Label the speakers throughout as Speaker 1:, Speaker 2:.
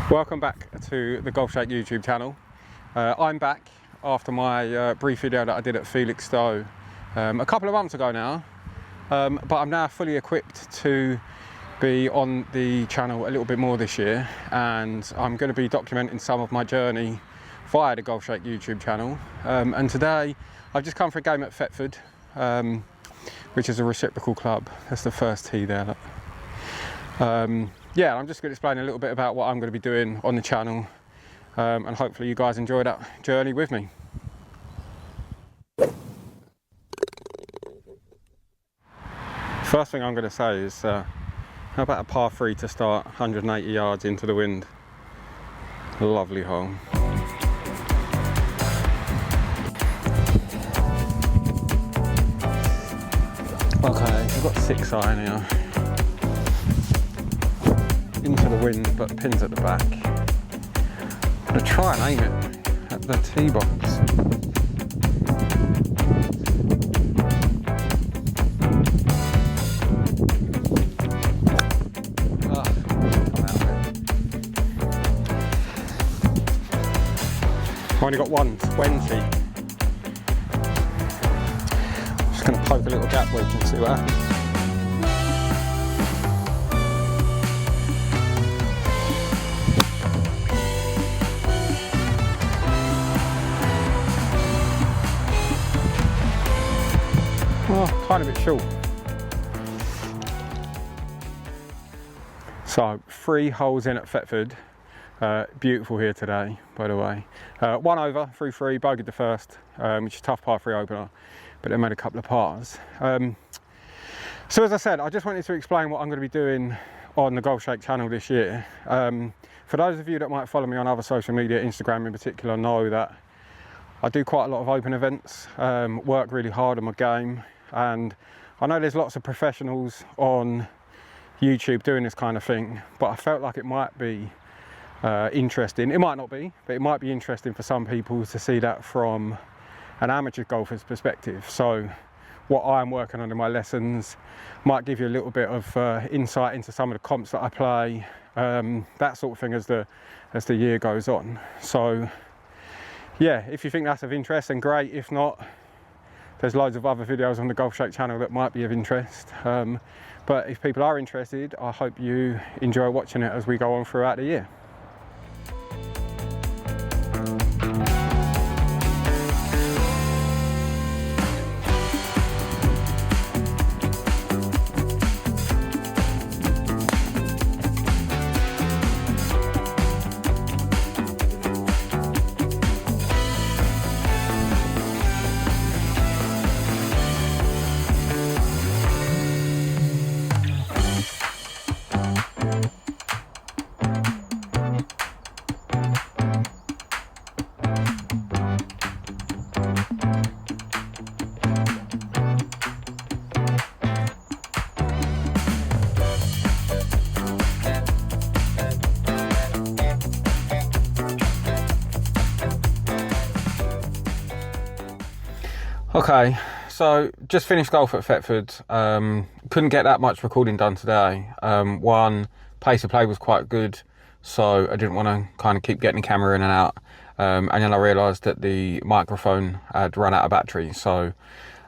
Speaker 1: Welcome back to the Golfshake YouTube channel. I'm back after my brief video that I did at Felixstowe a couple of months ago now, but I'm now fully equipped to be on the channel a little bit more this year, and I'm going to be documenting some of my journey via the Golfshake YouTube channel. And today I've just come for a game at Thetford, which is a reciprocal club. That's the first tee there. Look. Yeah, I'm just going to explain a little bit about what I'm going to be doing on the channel, and hopefully you guys enjoy that journey with me. First thing I'm going to say is, how about a par 3 to start, 180 yards into the wind. Lovely hole. Okay, I've got 6 iron here. Into the wind, but pins at the back. I'm going to try and aim it at the tee box. I've only got 120. Just going to poke a little gap where you can see what happens. Oh, tiny bit short. So 3 holes in at Thetford. Beautiful here today, by the way. 1 over, 3-3, bogeyed the first, which is a tough par 3 opener, but then made a couple of pars. So as I said, I just wanted to explain what I'm going to be doing on the Golfshake channel this year. For those of you that might follow me on other social media, Instagram in particular, know that I do quite a lot of open events, work really hard on my game, and I know there's lots of professionals on YouTube doing this kind of thing, but I felt like it might be interesting. It might not be, but it might be interesting for some people to see that from an amateur golfer's perspective. So what I'm working on in my lessons might give you a little bit of insight into some of the comps that I play, that sort of thing as the year goes on. So yeah, if you think that's of interest, then great. If not, there's loads of other videos on the Golfshake channel that might be of interest. But if people are interested, I hope you enjoy watching it as we go on throughout the year. Okay, so just finished golf at Thetford. Couldn't get that much recording done today. One, pace of play was quite good, so I didn't want to kind of keep getting the camera in and out. And then I realised that the microphone had run out of battery, so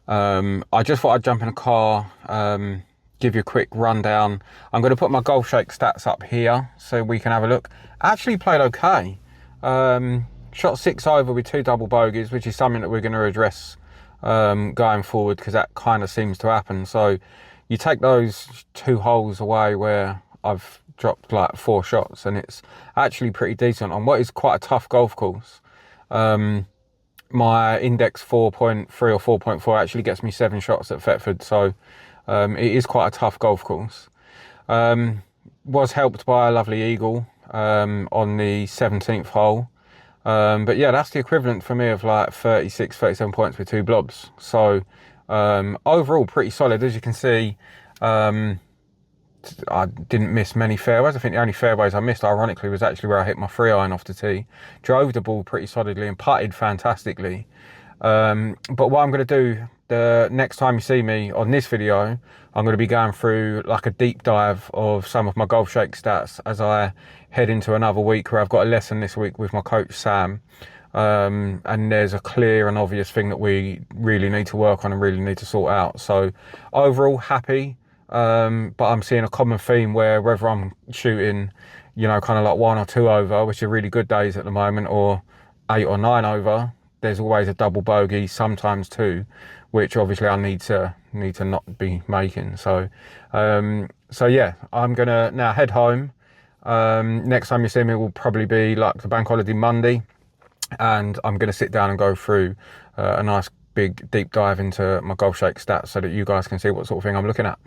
Speaker 1: I just thought I'd jump in a car, give you a quick rundown. I'm going to put my Golfshake stats up here so we can have a look. Actually played okay. Shot 6 over with 2 double bogeys, which is something that we're going to address going forward, because that kind of seems to happen. So you take those 2 holes away where I've dropped like 4 shots, and it's actually pretty decent on what is quite a tough golf course. My index 4.3 or 4.4 actually gets me 7 shots at Thetford, so it is quite a tough golf course. Was helped by a lovely eagle on the 17th hole. But yeah, that's the equivalent for me of like 36, 37 points with 2 blobs. So overall pretty solid. As you can see, I didn't miss many fairways. I think the only fairways I missed, ironically, was actually where I hit my 3 iron off the tee. Drove the ball pretty solidly and putted fantastically. But what I'm going to do the next time you see me on this video, I'm going to be going through like a deep dive of some of my Golfshake stats as I head into another week where I've got a lesson this week with my coach Sam. And there's a clear and obvious thing that we really need to work on and really need to sort out. So overall happy, but I'm seeing a common theme where whether I'm shooting, you know, kind of like 1 or 2 over, which are really good days at the moment, or 8 or 9 over, there's always a double bogey, sometimes 2, which obviously I need to not be making. So yeah, I'm gonna now head home. Next time you see me will probably be like the bank holiday Monday, and I'm gonna sit down and go through a nice big deep dive into my Golfshake stats so that you guys can see what sort of thing I'm looking at.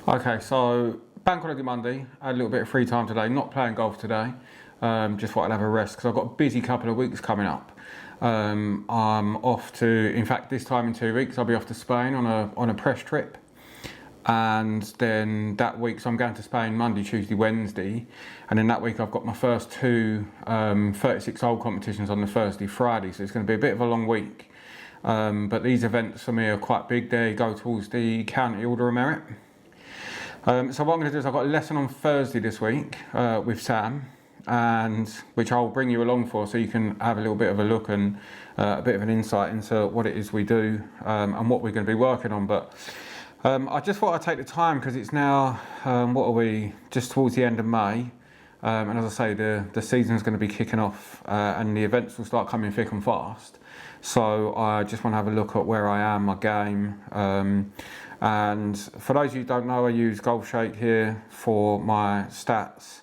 Speaker 1: Okay, so bank holiday Monday, I had a little bit of free time today, not playing golf today. Just thought I'd have a rest because I've got a busy couple of weeks coming up. I'm off to, in fact, this time in 2 weeks, I'll be off to Spain on a press trip. And then that week, so I'm going to Spain Monday, Tuesday, Wednesday. And then that week I've got my first 2 36-hole competitions on the Thursday, Friday. So it's going to be a bit of a long week. But these events for me are quite big. They go towards the County Order of Merit. So what I'm going to do is I've got a lesson on Thursday this week with Sam, and which I'll bring you along for so you can have a little bit of a look and a bit of an insight into what it is we do and what we're going to be working on. But I just thought I'd take the time because it's now, what are we, just towards the end of May. And as I say, the season's going to be kicking off and the events will start coming thick and fast. So I just want to have a look at where I am, my game. And for those of you who don't know, I use Golfshake here for my stats.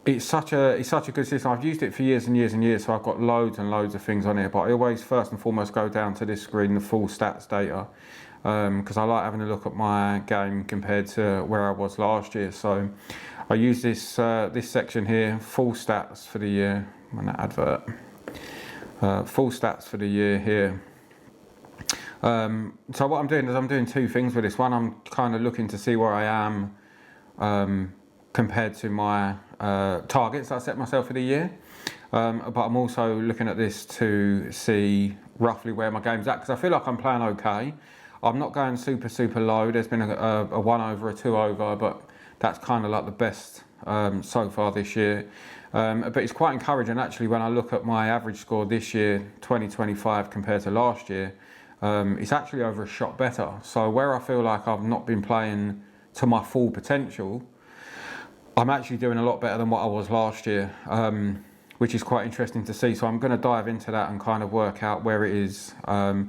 Speaker 1: It's such a good system. I've used it for years and years and years, so I've got loads and loads of things on here. But I always, first and foremost, go down to this screen, the full stats data, because I like having a look at my game compared to where I was last year. So I use this this section here, full stats for the year. An advert, full stats for the year here. So what I'm doing is I'm doing 2 things with this. One, I'm kind of looking to see where I am compared to my targets that I set myself for the year, but I'm also looking at this to see roughly where my game's at, because I feel like I'm playing okay. I'm not going super low. There's been a 1 over, a 2 over, but that's kind of like the best so far this year. But it's quite encouraging actually when I look at my average score this year, 2025 compared to last year. It's actually over a shot better. So where I feel like I've not been playing to my full potential, I'm actually doing a lot better than what I was last year, which is quite interesting to see. So I'm going to dive into that and kind of work out where it is, you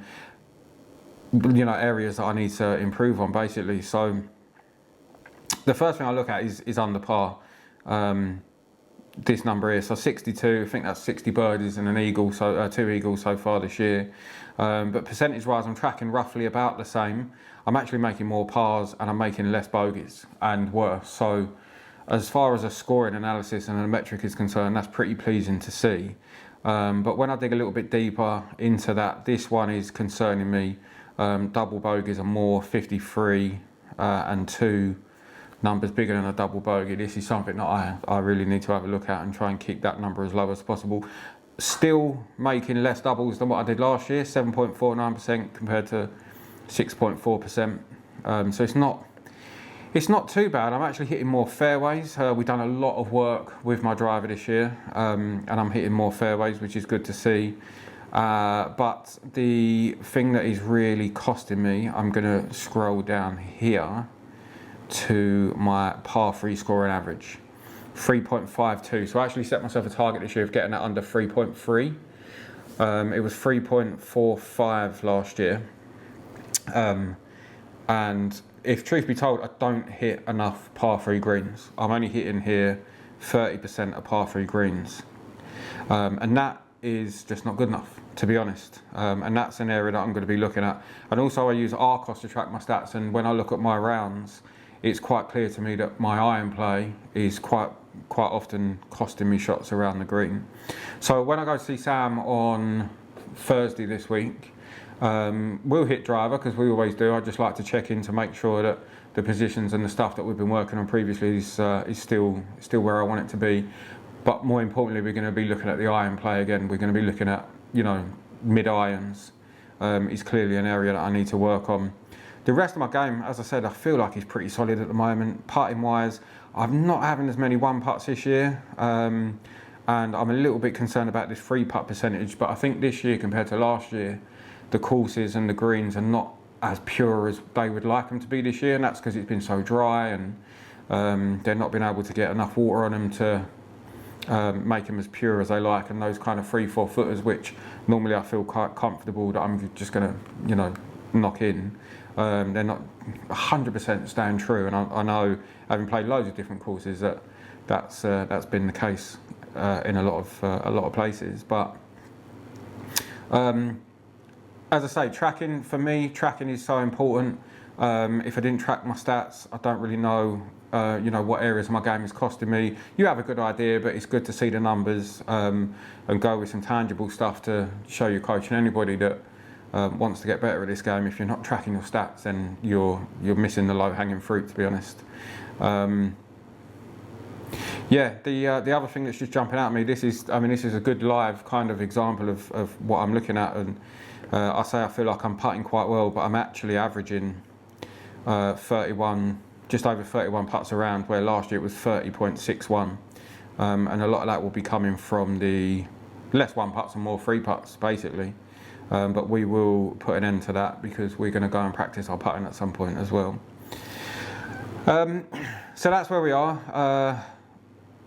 Speaker 1: know, areas that I need to improve on basically. So the first thing I look at is under par. This number here, so 62, I think that's 60 birdies and an eagle, so 2 eagles so far this year. But percentage wise, I'm tracking roughly about the same. I'm actually making more pars and I'm making less bogeys and worse. So as far as a scoring analysis and a metric is concerned, that's pretty pleasing to see. But when I dig a little bit deeper into that, this one is concerning me. Double bogeys are more, 53 and 2 numbers bigger than a double bogey. This is something that I really need to have a look at and try and keep that number as low as possible. Still making less doubles than what I did last year, 7.49% compared to 6.4%. So it's not too bad. I'm actually hitting more fairways. We've done a lot of work with my driver this year, and I'm hitting more fairways, which is good to see. But the thing that is really costing me, I'm going to scroll down here to my par 3 scoring average, 3.52. So I actually set myself a target this year of getting that under 3.3. It was 3.45 last year. And if truth be told, I don't hit enough par 3 greens. I'm only hitting here 30% of par 3 greens. And that is just not good enough, to be honest. And that's an area that I'm going to be looking at. And also I use Arcos to track my stats. And when I look at my rounds, it's quite clear to me that my iron play is quite often costing me shots around the green. So when I go to see Sam on Thursday this week, we'll hit driver because we always do. I just like to check in to make sure that the positions and the stuff that we've been working on previously is still where I want it to be. But more importantly, we're going to be looking at the iron play again. We're going to be looking at, you know, mid irons. Is clearly an area that I need to work on. The rest of my game, as I said, I feel like it's pretty solid at the moment. Putting wise, I'm not having as many one putts this year, and I'm a little bit concerned about this free putt percentage. But I think this year compared to last year, the courses and the greens are not as pure as they would like them to be this year, and that's because it's been so dry and they're not been able to get enough water on them to make them as pure as they like, and those kind of 3-4 footers which normally I feel quite comfortable that I'm just going to, you know, knock in, they're not 100% staying true, and I know, having played loads of different courses, that's been the case in a lot of places. But as I say, tracking for me, tracking is so important. If I didn't track my stats, I don't really know, you know, what areas of my game is costing me. You have a good idea, but it's good to see the numbers and go with some tangible stuff to show your coach and anybody that wants to get better at this game. If you're not tracking your stats, then you're missing the low-hanging fruit, to be honest. Yeah, the other thing that's just jumping out at me, this is a good live kind of example of what I'm looking at, and I say I feel like I'm putting quite well, but I'm actually averaging 31, just over 31 putts around, where last year it was 30.61, and a lot of that will be coming from the less one putts and more free putts, basically. But we will put an end to that because we're going to go and practice our putting at some point as well. So that's where we are.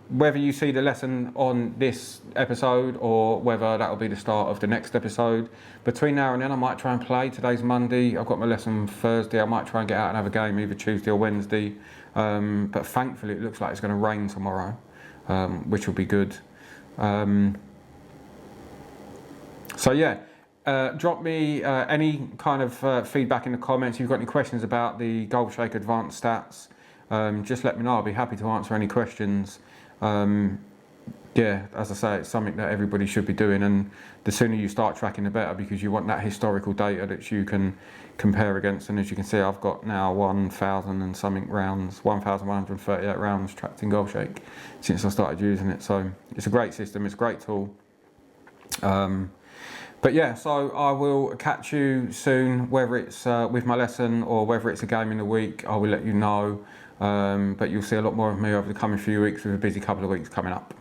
Speaker 1: Whether you see the lesson on this episode or whether that'll be the start of the next episode, between now and then I might try and play. Today's Monday, I've got my lesson Thursday. I might try and get out and have a game either Tuesday or Wednesday. But thankfully it looks like it's going to rain tomorrow, which will be good. So yeah, drop me any kind of feedback in the comments. If you've got any questions about the Golfshake Advanced Stats, just let me know. I'll be happy to answer any questions. Yeah, as I say, it's something that everybody should be doing, and the sooner you start tracking the better, because you want that historical data that you can compare against. And as you can see, I've got now 1,000 and something rounds, 1,138 rounds tracked in Golfshake since I started using it. So it's a great system, it's a great tool. But yeah, so I will catch you soon, whether it's with my lesson or whether it's a game in the week. I will let you know. But you'll see a lot more of me over the coming few weeks, with a busy couple of weeks coming up.